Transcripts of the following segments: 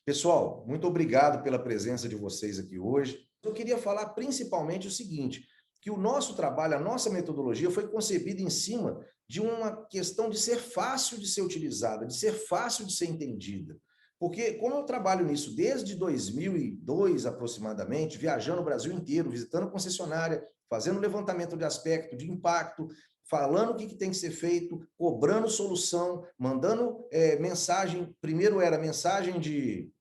Pessoal, muito obrigado pela presença de vocês aqui hoje. Eu queria falar principalmente o seguinte, que o nosso trabalho, a nossa metodologia foi concebida em cima de uma questão de ser fácil de ser utilizada, de ser fácil de ser entendida. Porque, como eu trabalho nisso desde 2002 aproximadamente, viajando o Brasil inteiro, visitando concessionária, fazendo levantamento de aspecto, de impacto, falando o que tem que ser feito, cobrando solução, mandando mensagem, primeiro era mensagem de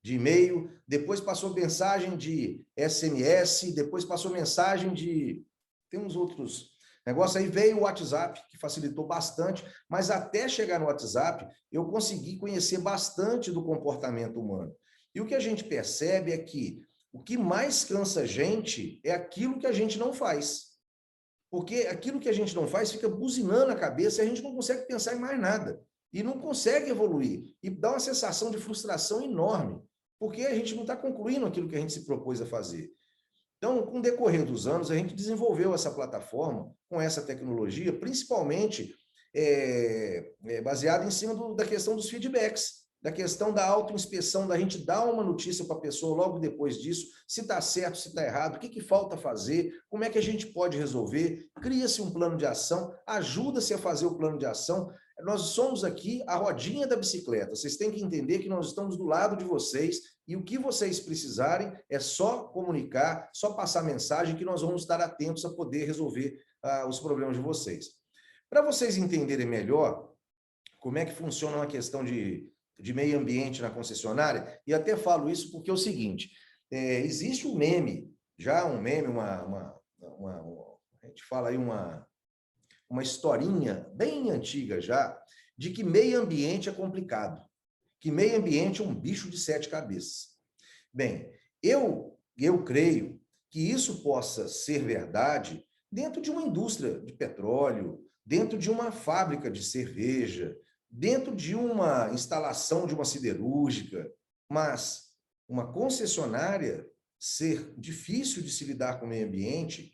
e-mail, depois passou mensagem de SMS, depois passou mensagem de... Tem uns outros negócios aí, veio o WhatsApp, que facilitou bastante, mas até chegar no WhatsApp, eu consegui conhecer bastante do comportamento humano. E o que a gente percebe é que o que mais cansa a gente é aquilo que a gente não faz. Porque aquilo que a gente não faz fica buzinando a cabeça e a gente não consegue pensar em mais nada. E não consegue evoluir. E dá uma sensação de frustração enorme, porque a gente não está concluindo aquilo que a gente se propôs a fazer. Então, com o decorrer dos anos, a gente desenvolveu essa plataforma com essa tecnologia, principalmente baseada em cima da questão dos feedbacks, da questão da autoinspeção, da gente dar uma notícia para a pessoa logo depois disso, se está certo, se está errado, o que falta fazer, como é que a gente pode resolver, cria-se um plano de ação, ajuda-se a fazer o plano de ação. Nós somos aqui a rodinha da bicicleta, vocês têm que entender que nós estamos do lado de vocês e o que vocês precisarem é só comunicar, só passar mensagem que nós vamos estar atentos a poder resolver os problemas de vocês. Para vocês entenderem melhor como é que funciona uma questão de meio ambiente na concessionária, e até falo isso porque é o seguinte, existe um meme, já um meme, a gente fala aí uma historinha bem antiga já, de que meio ambiente é complicado, que meio ambiente é um bicho de 7 cabeças. Bem, eu creio que isso possa ser verdade dentro de uma indústria de petróleo, dentro de uma fábrica de cerveja, dentro de uma instalação de uma siderúrgica, mas uma concessionária ser difícil de se lidar com o meio ambiente,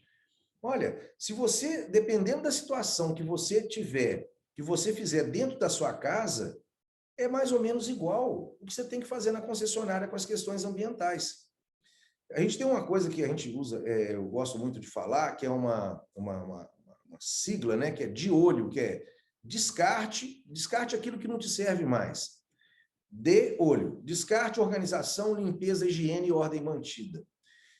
olha, se você, dependendo da situação que você tiver, que você fizer dentro da sua casa, é mais ou menos igual o que você tem que fazer na concessionária com as questões ambientais. A gente tem uma coisa que a gente usa, eu gosto muito de falar, que é uma sigla, né, que é de olho, que é descarte aquilo que não te serve mais. De olho, descarte, organização, limpeza, higiene e ordem mantida.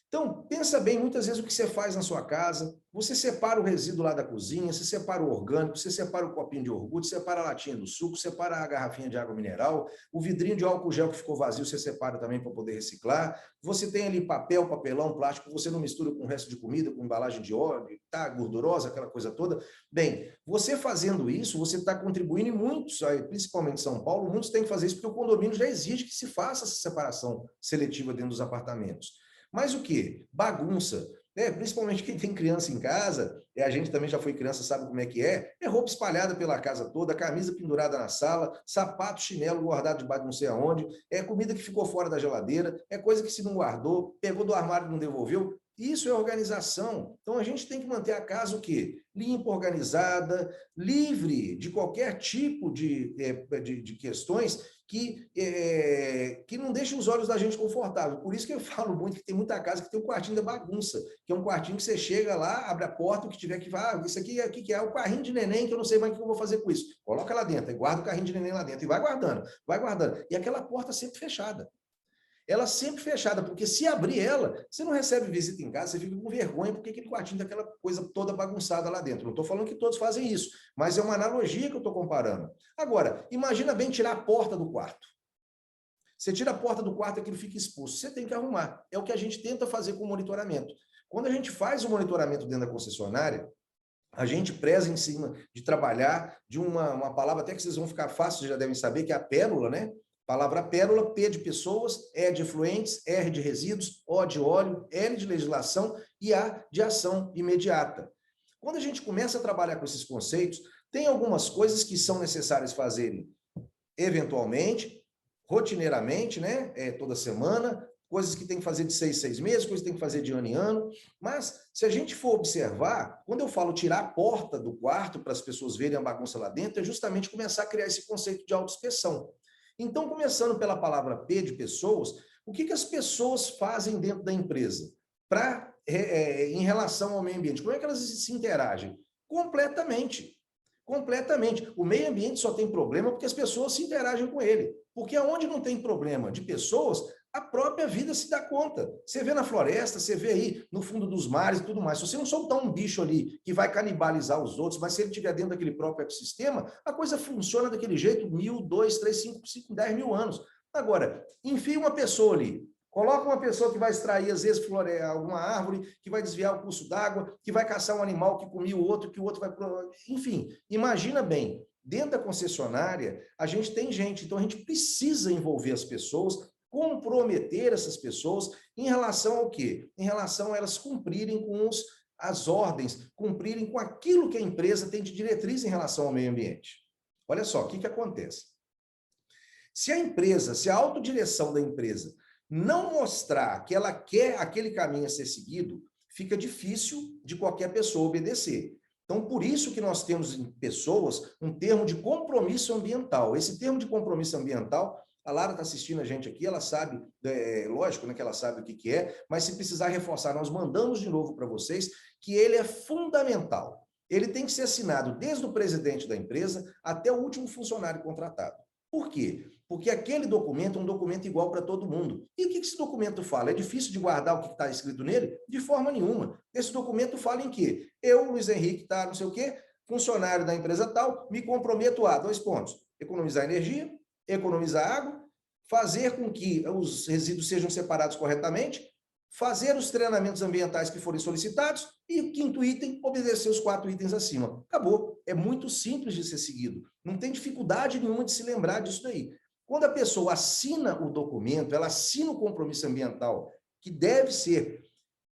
Então, pensa bem, muitas vezes o que você faz na sua casa, você separa o resíduo lá da cozinha, você separa o orgânico, você separa o copinho de iogurte, separa a latinha do suco, separa a garrafinha de água mineral, o vidrinho de álcool gel que ficou vazio, você separa também para poder reciclar, você tem ali papel, papelão, plástico, você não mistura com o resto de comida, com embalagem de óleo, tá gordurosa, aquela coisa toda. Bem, você fazendo isso, você está contribuindo e muitos, principalmente em São Paulo, muitos têm que fazer isso porque o condomínio já exige que se faça essa separação seletiva dentro dos apartamentos. Mas o quê? Bagunça. Principalmente quem tem criança em casa, a gente também já foi criança, sabe como é que é roupa espalhada pela casa toda, camisa pendurada na sala, sapato, chinelo guardado debaixo de não sei aonde, comida que ficou fora da geladeira, coisa que se não guardou, pegou do armário e não devolveu. Isso é organização. Então, a gente tem que manter a casa o quê? Limpa, organizada, livre de qualquer tipo de questões que não deixem os olhos da gente confortável. Por isso que eu falo muito que tem muita casa que tem um quartinho da bagunça, que é um quartinho que você chega lá, abre a porta, o que tiver que isso aqui é o carrinho de neném, que eu não sei mais o que eu vou fazer com isso. Coloca lá dentro, guarda o carrinho de neném lá dentro e vai guardando, vai guardando. E aquela porta sempre fechada. Ela sempre fechada, porque se abrir ela, você não recebe visita em casa, você fica com vergonha, porque aquele quartinho tem aquela coisa toda bagunçada lá dentro. Não estou falando que todos fazem isso, mas é uma analogia que eu estou comparando. Agora, imagina bem tirar a porta do quarto. Você tira a porta do quarto, aquilo fica exposto. Você tem que arrumar. É o que a gente tenta fazer com o monitoramento. Quando a gente faz o monitoramento dentro da concessionária, a gente preza em cima de trabalhar de uma palavra até que vocês vão ficar fácil, vocês já devem saber, que é a pérola, né? Palavra pérola, P de pessoas, E de efluentes, R de resíduos, O de óleo, L de legislação e A de ação imediata. Quando a gente começa a trabalhar com esses conceitos, tem algumas coisas que são necessárias fazerem eventualmente, rotineiramente, né? Toda semana, coisas que tem que fazer de 6 meses, coisas que tem que fazer de ano em ano, mas se a gente for observar, quando eu falo tirar a porta do quarto para as pessoas verem a bagunça lá dentro, é justamente começar a criar esse conceito de autoinspeção. Então, começando pela palavra P de pessoas, o que as pessoas fazem dentro da empresa em relação ao meio ambiente? Como é que elas se interagem? Completamente. Completamente. O meio ambiente só tem problema porque as pessoas se interagem com ele. Porque aonde não tem problema de pessoas, a própria vida se dá conta. Você vê na floresta, você vê aí no fundo dos mares e tudo mais. Se você não soltar um bicho ali que vai canibalizar os outros, mas se ele estiver dentro daquele próprio ecossistema, a coisa funciona daquele jeito 1.000, 2, 3, 5, 10 mil anos. Agora, enfia uma pessoa ali, coloca uma pessoa que vai extrair, às vezes, alguma árvore, que vai desviar o curso d'água, que vai caçar um animal que comia o outro, que o outro vai... Enfim, imagina bem, dentro da concessionária, a gente tem gente, então a gente precisa envolver as pessoas, comprometer essas pessoas em relação ao quê? Em relação a elas cumprirem com as ordens, cumprirem com aquilo que a empresa tem de diretriz em relação ao meio ambiente. Olha só, o que acontece? Se a empresa, se a autodireção da empresa não mostrar que ela quer aquele caminho a ser seguido, fica difícil de qualquer pessoa obedecer. Então, por isso que nós temos em pessoas um termo de compromisso ambiental. Esse termo de compromisso ambiental, a Lara está assistindo a gente aqui, ela sabe, lógico, né, que ela sabe o que é, mas se precisar reforçar, nós mandamos de novo para vocês que ele é fundamental. Ele tem que ser assinado desde o presidente da empresa até o último funcionário contratado. Por quê? Porque aquele documento é um documento igual para todo mundo. E o que esse documento fala? É difícil de guardar o que está escrito nele? De forma nenhuma. Esse documento fala em quê? Eu, Luiz Henrique, tá, não sei o quê, funcionário da empresa tal, me comprometo a 2 pontos. Economizar energia, economizar água, fazer com que os resíduos sejam separados corretamente, fazer os treinamentos ambientais que forem solicitados e o quinto item, obedecer os 4 itens acima. Acabou. É muito simples de ser seguido. Não tem dificuldade nenhuma de se lembrar disso daí. Quando a pessoa assina o documento, ela assina o compromisso ambiental, que deve ser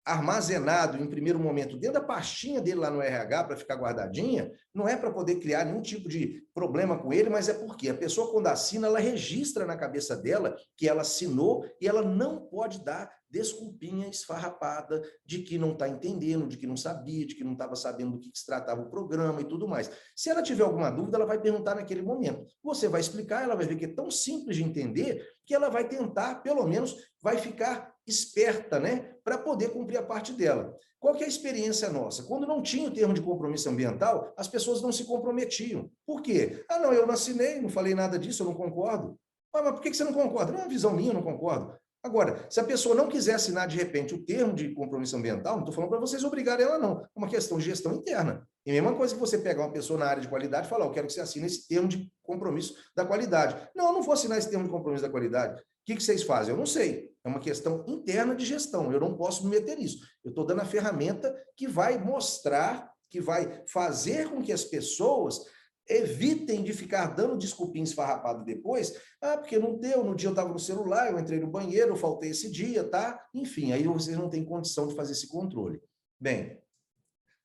armazenado em primeiro momento dentro da pastinha dele lá no RH para ficar guardadinha, não é para poder criar nenhum tipo de problema com ele, mas é porque a pessoa quando assina, ela registra na cabeça dela que ela assinou e ela não pode dar desculpinha esfarrapada de que não está entendendo, de que não sabia, de que não estava sabendo do que se tratava o programa e tudo mais. Se ela tiver alguma dúvida, ela vai perguntar naquele momento. Você vai explicar, ela vai ver que é tão simples de entender que ela vai tentar, pelo menos, vai ficar esperta, né, para poder cumprir a parte dela. Qual que é a experiência nossa? Quando não tinha o termo de compromisso ambiental, as pessoas não se comprometiam. Por quê? Ah, não, eu não assinei, não falei nada disso, eu não concordo. Ah, mas por que você não concorda? Não é uma visão minha, eu não concordo. Agora, se a pessoa não quiser assinar de repente o termo de compromisso ambiental, não estou falando para vocês obrigarem ela, não. É uma questão de gestão interna. E a mesma coisa que você pegar uma pessoa na área de qualidade e falar, eu quero que você assine esse termo de compromisso da qualidade. Não, eu não vou assinar esse termo de compromisso da qualidade. O que vocês fazem? Eu não sei. É uma questão interna de gestão. Eu não posso me meter nisso. Eu estou dando a ferramenta que vai mostrar, que vai fazer com que as pessoas evitem de ficar dando desculpinha esfarrapada depois. Ah, porque não deu, no dia eu estava no celular, eu entrei no banheiro, eu faltei esse dia, tá? Enfim, aí vocês não têm condição de fazer esse controle. Bem,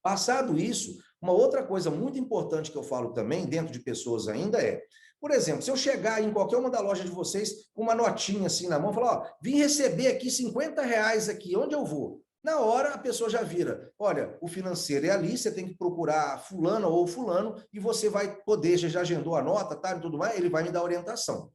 passado isso, uma outra coisa muito importante que eu falo também, dentro de pessoas ainda é, por exemplo, se eu chegar em qualquer uma da loja de vocês com uma notinha assim na mão, falar, ó, vim receber aqui R$ 50 aqui, onde eu vou? Na hora a pessoa já vira, olha, o financeiro é ali, você tem que procurar fulano ou fulano e você vai poder, já agendou a nota, tá, e tudo mais, ele vai me dar orientação.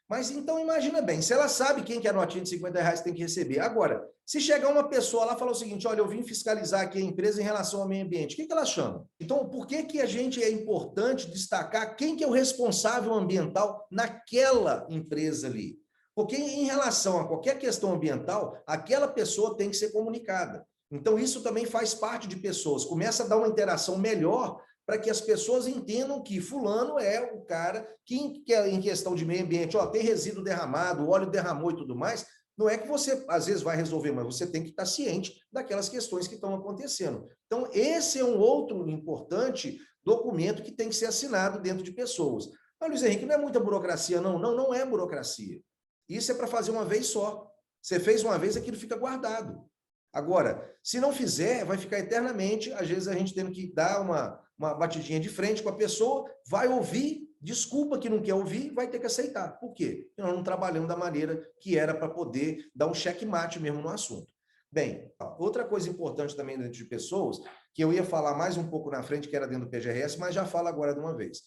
Mas então imagina bem, se ela sabe quem que a notinha de R$ 50 tem que receber. Agora, se chegar uma pessoa lá e falar o seguinte, olha, eu vim fiscalizar aqui a empresa em relação ao meio ambiente, o que ela chama? Então, por que a gente é importante destacar quem que é o responsável ambiental naquela empresa ali? Porque em relação a qualquer questão ambiental, aquela pessoa tem que ser comunicada. Então, isso também faz parte de pessoas. Começa a dar uma interação melhor para que as pessoas entendam que fulano é o cara que, em questão de meio ambiente, ó, tem resíduo derramado, o óleo derramou e tudo mais, não é que você, às vezes, vai resolver, mas você tem que estar ciente daquelas questões que estão acontecendo. Então, esse é um outro importante documento que tem que ser assinado dentro de pessoas. Mas, Luiz Henrique, não é muita burocracia, não. Não, não é burocracia. Isso é para fazer uma vez só. Você fez uma vez, aquilo fica guardado. Agora, se não fizer, vai ficar eternamente, às vezes a gente tendo que dar uma batidinha de frente com a pessoa, vai ouvir, desculpa que não quer ouvir, vai ter que aceitar. Por quê? Porque nós não trabalhamos da maneira que era para poder dar um checkmate mesmo no assunto. Bem, outra coisa importante também dentro de pessoas, que eu ia falar mais um pouco na frente, que era dentro do PGRS, mas já falo agora de uma vez.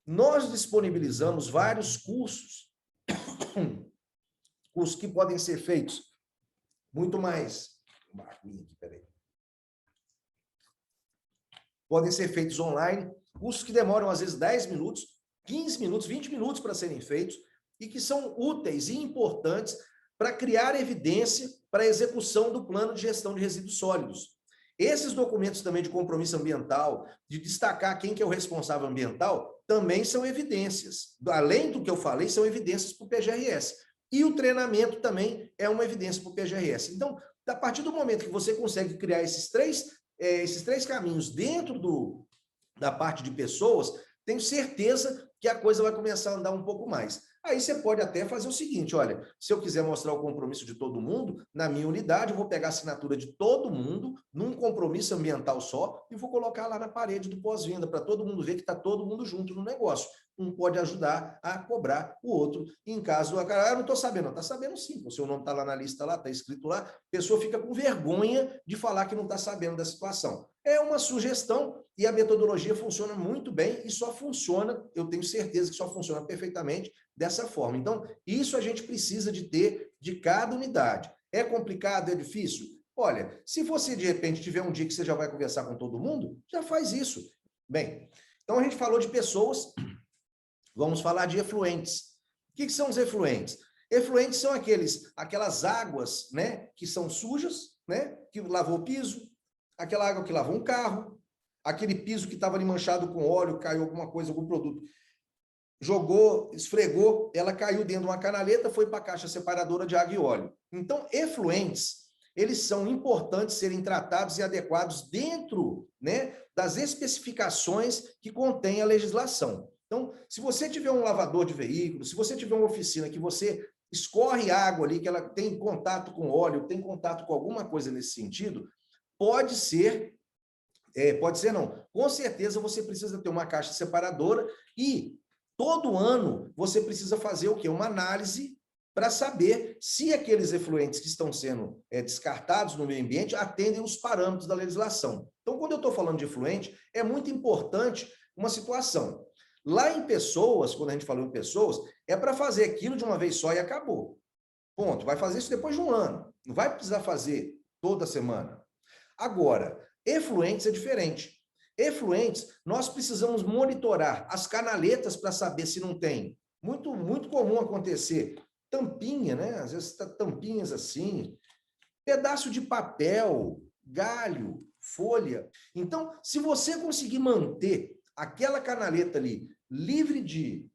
Nós disponibilizamos vários cursos, cursos que podem ser feitos muito mais. Podem ser feitos online, cursos que demoram às vezes 10 minutos, 15 minutos, 20 minutos para serem feitos e que são úteis e importantes para criar evidência para a execução do plano de gestão de resíduos sólidos. Esses documentos também de compromisso ambiental, de destacar quem que é o responsável ambiental, também são evidências. Além do que eu falei, são evidências para o PGRS. E o treinamento também é uma evidência para o PGRS. Então, a partir do momento que você consegue criar esses três caminhos dentro da parte de pessoas, tenho certeza que a coisa vai começar a andar um pouco mais. Aí você pode até fazer o seguinte, olha, se eu quiser mostrar o compromisso de todo mundo, na minha unidade eu vou pegar a assinatura de todo mundo, num compromisso ambiental só, e vou colocar lá na parede do pós-venda, para todo mundo ver que está todo mundo junto no negócio. Um pode ajudar a cobrar o outro, em caso, eu não estou sabendo, está sabendo sim, o seu nome está lá na lista, lá está escrito lá, a pessoa fica com vergonha de falar que não está sabendo da situação. É uma sugestão e a metodologia funciona muito bem e só funciona, eu tenho certeza que só funciona perfeitamente dessa forma. Então, isso a gente precisa de ter de cada unidade. É complicado, é difícil? Olha, se você de repente tiver um dia que você já vai conversar com todo mundo, já faz isso. Bem, então a gente falou de pessoas, vamos falar de efluentes. O que são os efluentes? Efluentes são aquelas águas, né, que são sujas, né, que lavou o piso, aquela água que lavou um carro, aquele piso que estava ali manchado com óleo, caiu alguma coisa, algum produto, jogou, esfregou, ela caiu dentro de uma canaleta, foi para a caixa separadora de água e óleo. Então, efluentes, eles são importantes serem tratados e adequados dentro, né, das especificações que contém a legislação. Então, se você tiver um lavador de veículos, se você tiver uma oficina que você escorre água ali, que ela tem contato com óleo, tem contato com alguma coisa nesse sentido, pode ser não, com certeza você precisa ter uma caixa separadora e todo ano você precisa fazer o quê? Uma análise para saber se aqueles efluentes que estão sendo descartados no meio ambiente atendem os parâmetros da legislação. Então, quando eu estou falando de efluente, é muito importante uma situação. Lá em pessoas, quando a gente falou em pessoas, é para fazer aquilo de uma vez só e acabou. Ponto. Vai fazer isso depois de um ano. Não vai precisar fazer toda semana. Agora, efluentes é diferente. Efluentes, nós precisamos monitorar as canaletas para saber se não tem. Muito, muito comum acontecer. Tampinha, né? Às vezes tá tampinhas assim. Pedaço de papel, galho, folha. Então, se você conseguir manter aquela canaleta ali livre de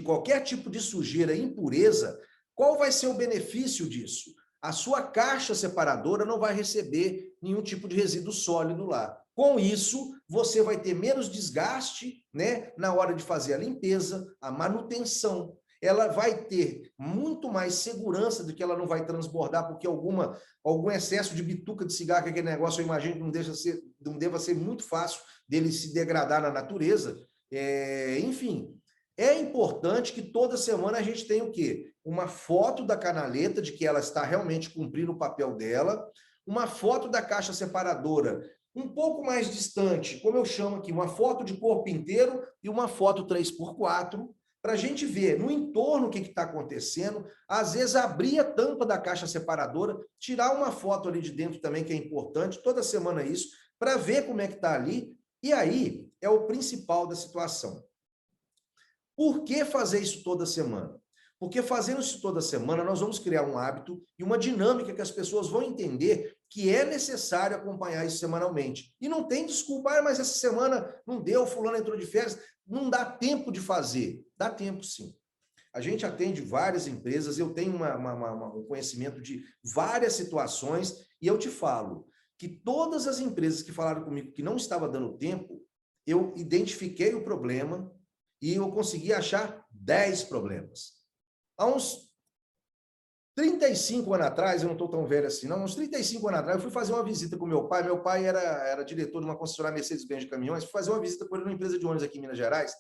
qualquer tipo de sujeira e impureza, qual vai ser o benefício disso? A sua caixa separadora não vai receber nenhum tipo de resíduo sólido lá. Com isso, você vai ter menos desgaste, né, na hora de fazer a limpeza, a manutenção. Ela vai ter muito mais segurança de que ela não vai transbordar, porque algum excesso de bituca de cigarro, que aquele negócio, eu imagino que não deva ser muito fácil dele se degradar na natureza. Enfim, é importante que toda semana a gente tenha o quê? Uma foto da canaleta, de que ela está realmente cumprindo o papel dela, uma foto da caixa separadora um pouco mais distante, como eu chamo aqui, uma foto de corpo inteiro e uma foto 3x4, para a gente ver no entorno o que está acontecendo, às vezes abrir a tampa da caixa separadora, tirar uma foto ali de dentro também, que é importante, toda semana isso, para ver como é que está ali, e aí é o principal da situação. Por que fazer isso toda semana? Porque fazendo isso toda semana, nós vamos criar um hábito e uma dinâmica que as pessoas vão entender que é necessário acompanhar isso semanalmente. E não tem desculpa, mas essa semana não deu, fulano entrou de férias, não dá tempo de fazer. Dá tempo, sim. A gente atende várias empresas, eu tenho um conhecimento de várias situações, e eu te falo que todas as empresas que falaram comigo que não estava dando tempo, eu identifiquei o problema e eu consegui achar 10 problemas. Há uns 35 anos atrás, eu não estou tão velho assim, não, uns 35 anos atrás, eu fui fazer uma visita com meu pai era diretor de uma concessionária Mercedes-Benz de caminhões, fui fazer uma visita com ele numa empresa de ônibus aqui em Minas Gerais,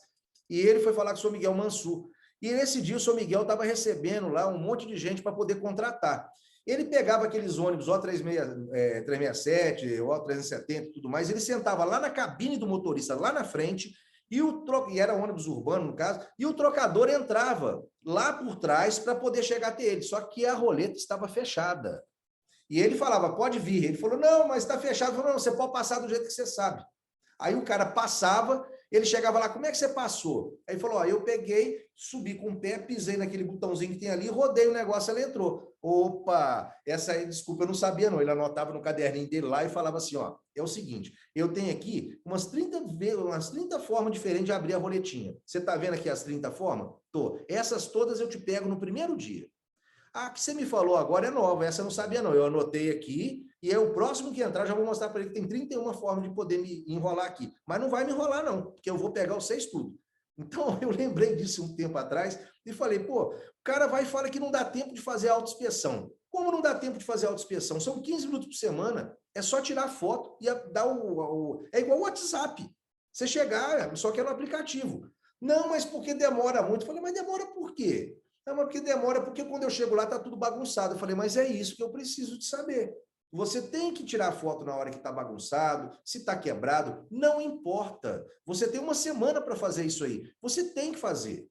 e ele foi falar com o senhor Miguel Mansur, e nesse dia o senhor Miguel estava recebendo lá um monte de gente para poder contratar. Ele pegava aqueles ônibus O367, O370 e tudo mais, ele sentava lá na cabine do motorista, lá na frente, E era ônibus urbano, no caso, e o trocador entrava lá por trás para poder chegar até ele, só que a roleta estava fechada. E ele falava, pode vir. Ele falou, não, mas está fechado. Eu falei, não, você pode passar do jeito que você sabe. Aí o cara passava, ele chegava lá, como é que você passou? Aí ele falou, ó, eu peguei, subi com o pé, pisei naquele botãozinho que tem ali, rodei o negócio, ela entrou. Opa, essa aí, desculpa, eu não sabia não. Ele anotava no caderninho dele lá e falava assim, ó, é o seguinte, eu tenho aqui umas 30 formas diferentes de abrir a roletinha. Você tá vendo aqui as 30 formas? Tô. Essas todas eu te pego no primeiro dia. A que você me falou agora é nova, essa eu não sabia não. Eu anotei aqui e é o próximo que entrar, já vou mostrar para ele que tem 31 formas de poder me enrolar aqui. Mas não vai me enrolar não, porque eu vou pegar os 6 tudo. Então, eu lembrei disso um tempo atrás e falei, pô, o cara vai e fala que não dá tempo de fazer autoinspeção. Como não dá tempo de fazer autoinspeção? São 15 minutos por semana, é só tirar foto e dar É igual o WhatsApp. Você chegar, só que é no aplicativo. Não, mas porque demora muito? Eu falei, mas demora por quê? Não, mas porque demora, porque quando eu chego lá tá tudo bagunçado. Eu falei, mas é isso que eu preciso de saber. Você tem que tirar foto na hora que está bagunçado, se está quebrado, não importa. Você tem uma semana para fazer isso aí. Você tem que fazer.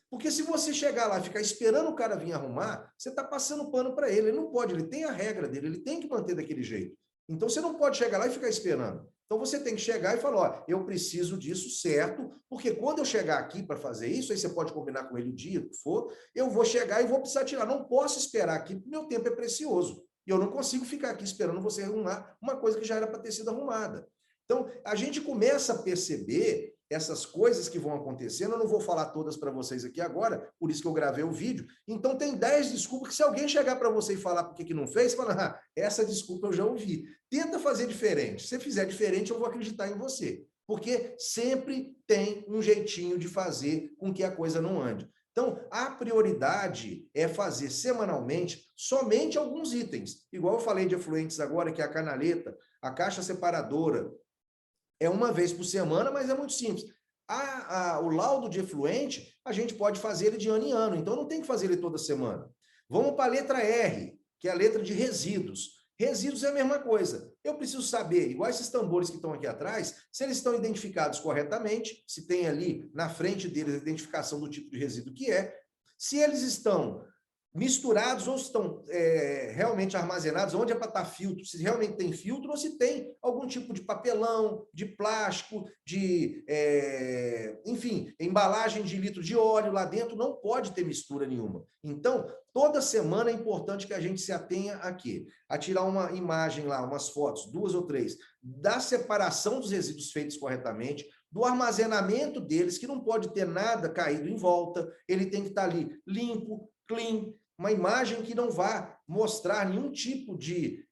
Porque se você chegar lá e ficar esperando o cara vir arrumar, você está passando pano para ele. Ele não pode, ele tem a regra dele, ele tem que manter daquele jeito. Então você não pode chegar lá e ficar esperando. Então você tem que chegar e falar, ó, eu preciso disso certo, porque quando eu chegar aqui para fazer isso, aí você pode combinar com ele o dia que for, eu vou chegar e vou precisar tirar. Não posso esperar aqui, porque meu tempo é precioso. E eu não consigo ficar aqui esperando você arrumar uma coisa que já era para ter sido arrumada. Então, a gente começa a perceber essas coisas que vão acontecendo, eu não vou falar todas para vocês aqui agora, por isso que eu gravei o vídeo. Então, tem 10 desculpas que se alguém chegar para você e falar por que não fez, fala, ah, essa desculpa eu já ouvi. Tenta fazer diferente. Se você fizer diferente, eu vou acreditar em você. Porque sempre tem um jeitinho de fazer com que a coisa não ande. Então, a prioridade é fazer semanalmente somente alguns itens. Igual eu falei de efluentes agora, que é a canaleta, a caixa separadora, é uma vez por semana, mas é muito simples. O laudo de efluente, a gente pode fazer ele de ano em ano, então não tem que fazer ele toda semana. Vamos para a letra R, que é a letra de resíduos. Resíduos é a mesma coisa. Eu preciso saber, igual esses tambores que estão aqui atrás, se eles estão identificados corretamente, se tem ali na frente deles a identificação do tipo de resíduo que é, se eles estão misturados ou estão realmente armazenados, onde é para estar filtro, se realmente tem filtro ou se tem algum tipo de papelão, de plástico, enfim, embalagem de litro de óleo lá dentro, não pode ter mistura nenhuma. Então, toda semana é importante que a gente se atenha a quê? A tirar uma imagem lá, umas fotos, 2 ou 3, da separação dos resíduos feitos corretamente, do armazenamento deles, que não pode ter nada caído em volta, ele tem que estar ali limpo, clean, uma imagem que não vá mostrar nenhum tipo de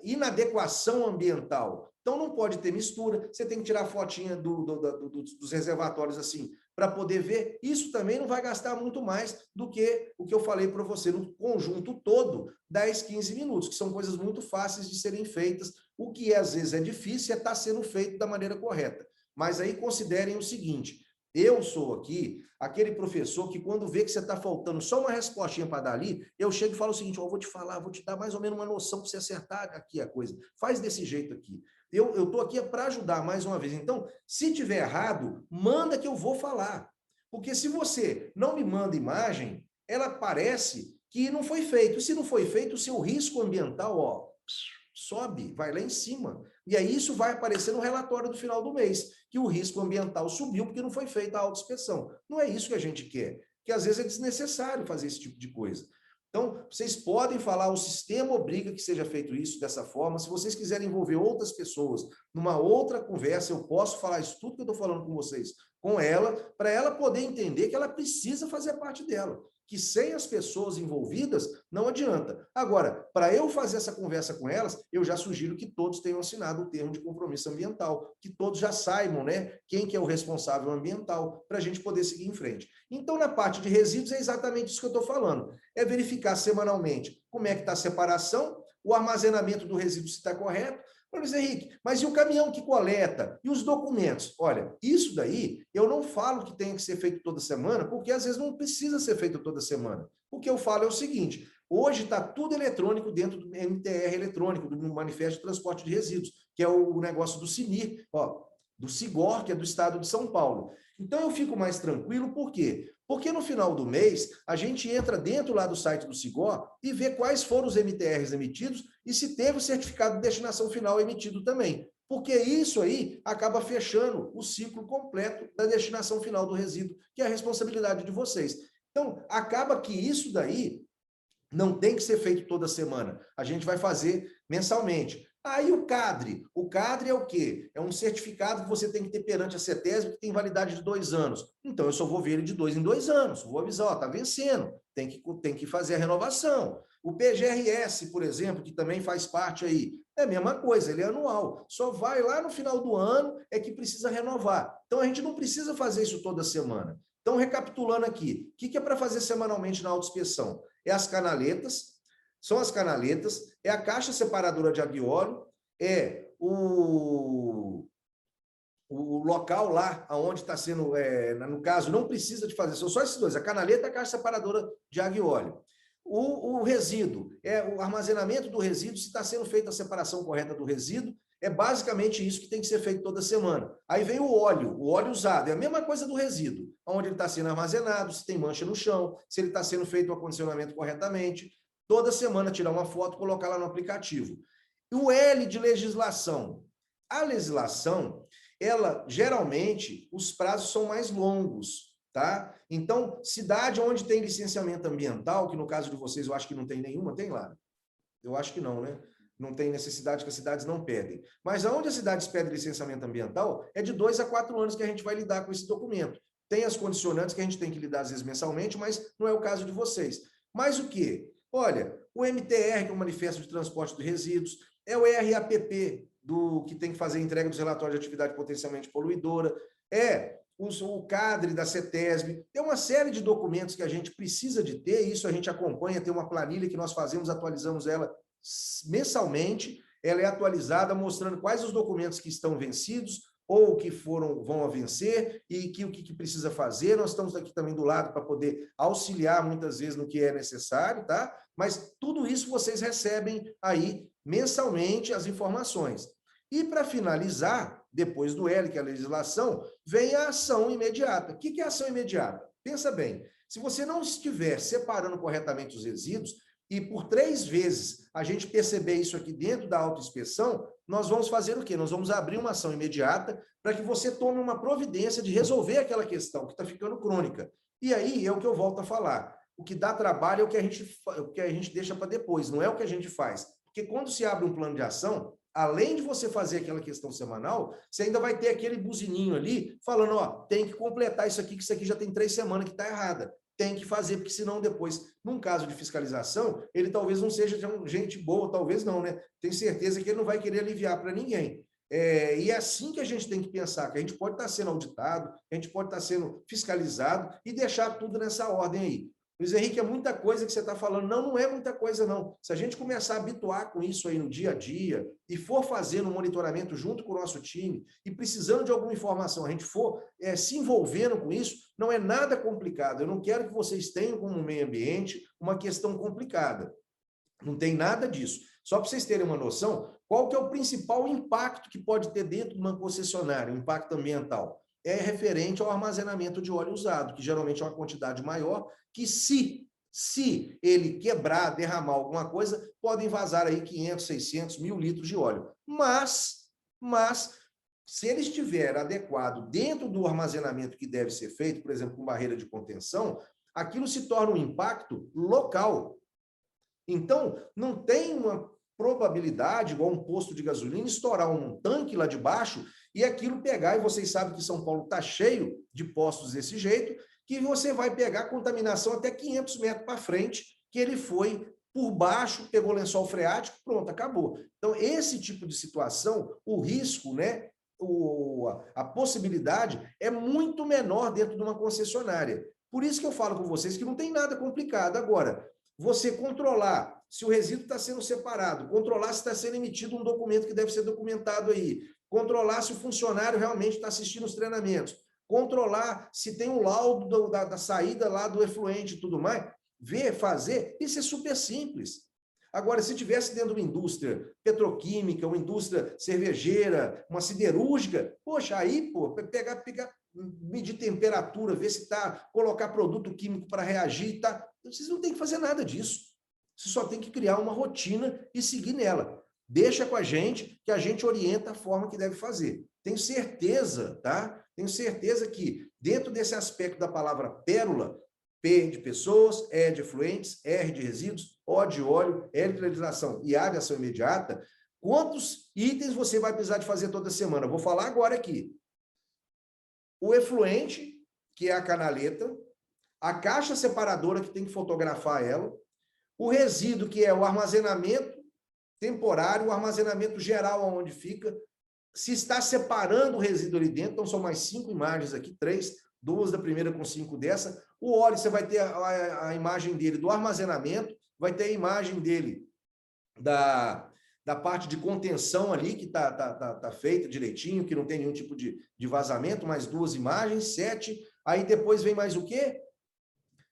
inadequação ambiental. Então, não pode ter mistura, você tem que tirar a fotinha dos reservatórios assim, para poder ver. Isso também não vai gastar muito mais do que o que eu falei para você, no conjunto todo, 10, 15 minutos, que são coisas muito fáceis de serem feitas. O que às vezes é difícil é estar sendo feito da maneira correta. Mas aí considerem o seguinte, eu sou aqui aquele professor que quando vê que você está faltando só uma respostinha para dar ali, eu chego e falo o seguinte, eu vou te falar, vou te dar mais ou menos uma noção para você acertar aqui a coisa. Faz desse jeito aqui. Eu estou aqui para ajudar mais uma vez. Então, se tiver errado, manda que eu vou falar. Porque se você não me manda imagem, ela parece que não foi feito. E se não foi feito, o seu risco ambiental, ó, sobe, vai lá em cima. E aí isso vai aparecer no relatório do final do mês, que o risco ambiental subiu porque não foi feita a autoinspeção. Não é isso que a gente quer, que às vezes é desnecessário fazer esse tipo de coisa. Então, vocês podem falar, o sistema obriga que seja feito isso dessa forma. Se vocês quiserem envolver outras pessoas numa outra conversa, eu posso falar isso tudo que eu estou falando com vocês, com ela, para ela poder entender que ela precisa fazer parte dela. Que sem as pessoas envolvidas, não adianta. Agora, para eu fazer essa conversa com elas, eu já sugiro que todos tenham assinado o termo de compromisso ambiental, que todos já saibam, né, quem que é o responsável ambiental, para a gente poder seguir em frente. Então, na parte de resíduos, é exatamente isso que eu estou falando. É verificar semanalmente como é que está a separação, o armazenamento do resíduo se está correto. Luiz Henrique, mas e o caminhão que coleta? E os documentos? Olha, isso daí eu não falo que tem que ser feito toda semana, porque às vezes não precisa ser feito toda semana. O que eu falo é o seguinte, hoje está tudo eletrônico dentro do MTR eletrônico, do Manifesto de Transporte de Resíduos, que é o negócio do CINIR. Ó, do Sigor, que é do estado de São Paulo. Então, eu fico mais tranquilo, por quê? Porque no final do mês, a gente entra dentro lá do site do Sigor e vê quais foram os MTRs emitidos e se teve o certificado de destinação final emitido também. Porque isso aí acaba fechando o ciclo completo da destinação final do resíduo, que é a responsabilidade de vocês. Então, acaba que isso daí não tem que ser feito toda semana. A gente vai fazer mensalmente. Aí o CADRE é o quê? É um certificado que você tem que ter perante a CETESB que tem validade de 2 anos. Então, eu só vou ver ele de 2 em 2 anos. Vou avisar, ó, tá vencendo. Tem que fazer a renovação. O PGRS, por exemplo, que também faz parte aí, é a mesma coisa, ele é anual. Só vai lá no final do ano é que precisa renovar. Então, a gente não precisa fazer isso toda semana. Então, recapitulando aqui, o que é para fazer semanalmente na autoinspeção? É as canaletas, são as canaletas, é a caixa separadora de água e óleo, é o local lá onde está sendo, no caso, não precisa de fazer, são só esses dois, a canaleta e a caixa separadora de água e óleo. O resíduo, é o armazenamento do resíduo, se está sendo feita a separação correta do resíduo, é basicamente isso que tem que ser feito toda semana. Aí vem o óleo usado, é a mesma coisa do resíduo, onde ele está sendo armazenado, se tem mancha no chão, se ele está sendo feito o acondicionamento corretamente. Toda semana tirar uma foto, colocar lá no aplicativo. E o L de legislação. A legislação, ela, geralmente, os prazos são mais longos, tá? Então, cidade onde tem licenciamento ambiental, que no caso de vocês eu acho que não tem nenhuma, tem lá? Eu acho que não, né? Não tem necessidade, que as cidades não pedem. Mas aonde as cidades pedem licenciamento ambiental, é de 2 a 4 anos que a gente vai lidar com esse documento. Tem as condicionantes que a gente tem que lidar, às vezes, mensalmente, mas não é o caso de vocês. Mas o quê? Olha, o MTR, que é o Manifesto de Transporte de Resíduos, é o RAPP, que tem que fazer a entrega dos relatórios de atividade potencialmente poluidora, é o CADRE da CETESB, tem uma série de documentos que a gente precisa de ter, isso a gente acompanha, tem uma planilha que nós fazemos, atualizamos ela mensalmente, ela é atualizada mostrando quais os documentos que estão vencidos ou que vão a vencer e o que precisa fazer. Nós estamos aqui também do lado para poder auxiliar muitas vezes no que é necessário, tá? Mas tudo isso vocês recebem aí mensalmente as informações. E para finalizar, depois do L, que é a legislação, vem a ação imediata. O que é a ação imediata? Pensa bem, se você não estiver separando corretamente os resíduos, e por 3 vezes a gente perceber isso aqui dentro da autoinspeção, nós vamos fazer o quê? Nós vamos abrir uma ação imediata para que você tome uma providência de resolver aquela questão que está ficando crônica. E aí é o que eu volto a falar. O que dá trabalho é o que a gente deixa para depois, não é o que a gente faz. Porque quando se abre um plano de ação, além de você fazer aquela questão semanal, você ainda vai ter aquele buzininho ali falando, ó, tem que completar isso aqui, que isso aqui já tem 3 semanas que está errada. Tem que fazer, porque senão depois, num caso de fiscalização, ele talvez não seja gente boa, talvez não, né? Tenho certeza que ele não vai querer aliviar para ninguém. E é assim que a gente tem que pensar, que a gente pode estar sendo auditado, a gente pode estar sendo fiscalizado e deixar tudo nessa ordem aí. Luiz Henrique, é muita coisa que você está falando. Não, não é muita coisa, não. Se a gente começar a habituar com isso aí no dia a dia e for fazendo um monitoramento junto com o nosso time e precisando de alguma informação, a gente for se envolvendo com isso, não é nada complicado. Eu não quero que vocês tenham como meio ambiente uma questão complicada. Não tem nada disso. Só para vocês terem uma noção, qual que é o principal impacto que pode ter dentro de uma concessionária, o impacto ambiental? É referente ao armazenamento de óleo usado, que geralmente é uma quantidade maior, que se ele quebrar, derramar alguma coisa, podem vazar aí 500, 600, 1.000 litros de óleo. Mas, se ele estiver adequado dentro do armazenamento que deve ser feito, por exemplo, com barreira de contenção, aquilo se torna um impacto local. Então, não tem uma probabilidade, igual um posto de gasolina, estourar um tanque lá de baixo e aquilo pegar, e vocês sabem que São Paulo está cheio de postos desse jeito, que você vai pegar contaminação até 500 metros para frente, que ele foi por baixo, pegou lençol freático, pronto, acabou. Então, esse tipo de situação, o risco, né, a possibilidade é muito menor dentro de uma concessionária. Por isso que eu falo com vocês que não tem nada complicado. Agora, você controlar se o resíduo está sendo separado, controlar se está sendo emitido um documento que deve ser documentado aí, controlar se o funcionário realmente está assistindo os treinamentos, controlar se tem um laudo da saída lá do efluente e tudo mais, ver, fazer, isso é super simples. Agora, se tivesse dentro de uma indústria petroquímica, uma indústria cervejeira, uma siderúrgica, poxa, aí, pô, pegar, medir temperatura, ver se está, colocar produto químico para reagir, tá? Vocês não têm que fazer nada disso. Você só tem que criar uma rotina e seguir nela. Deixa com a gente, que a gente orienta a forma que deve fazer. Tenho certeza, tá? Tenho certeza que, dentro desse aspecto da palavra pérola, P de pessoas, E de efluentes, R de resíduos, O de óleo, L de legislação e A de ação imediata, quantos itens você vai precisar de fazer toda semana? Vou falar agora aqui. O efluente, que é a canaleta, a caixa separadora, que tem que fotografar ela, o resíduo, que é o armazenamento temporário, o armazenamento geral, onde fica, se está separando o resíduo ali dentro, então são mais 5 imagens aqui, 3, 2 da primeira com 5 dessa. O óleo, você vai ter a imagem dele do armazenamento, vai ter a imagem dele da parte de contenção ali, que tá feita direitinho, que não tem nenhum tipo de vazamento, mais 2 imagens, 7. Aí depois vem mais o quê?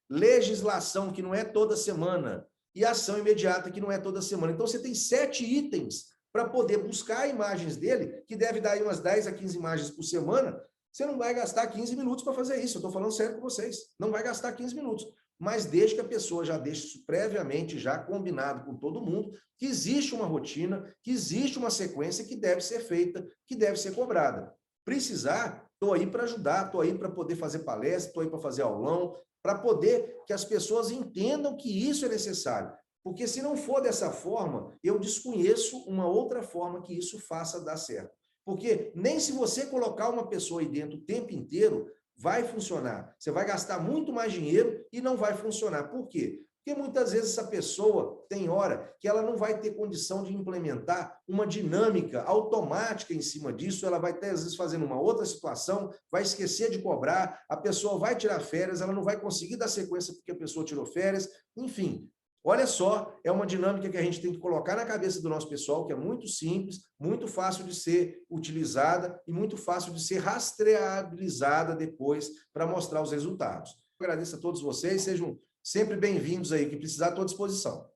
Legislação, que não é toda semana, e ação imediata, que não é toda semana. Então, você tem 7 itens para poder buscar imagens dele, que deve dar aí umas 10 a 15 imagens por semana. Você não vai gastar 15 minutos para fazer isso. Eu estou falando sério com vocês. Não vai gastar 15 minutos. Mas desde que a pessoa já deixe isso previamente, já combinado com todo mundo, que existe uma rotina, que existe uma sequência que deve ser feita, que deve ser cobrada. Precisar, estou aí para ajudar, estou aí para poder fazer palestra, estou aí para fazer aulão, para poder que as pessoas entendam que isso é necessário. Porque se não for dessa forma, eu desconheço uma outra forma que isso faça dar certo. Porque nem se você colocar uma pessoa aí dentro o tempo inteiro, vai funcionar. Você vai gastar muito mais dinheiro e não vai funcionar. Por quê? Porque muitas vezes essa pessoa tem hora que ela não vai ter condição de implementar uma dinâmica automática em cima disso, ela vai ter, às vezes, fazendo uma outra situação, vai esquecer de cobrar, a pessoa vai tirar férias, ela não vai conseguir dar sequência porque a pessoa tirou férias, enfim. Olha só, é uma dinâmica que a gente tem que colocar na cabeça do nosso pessoal, que é muito simples, muito fácil de ser utilizada e muito fácil de ser rastreabilizada depois para mostrar os resultados. Eu agradeço a todos vocês, sejam sempre bem-vindos aí, que precisar, estou à disposição.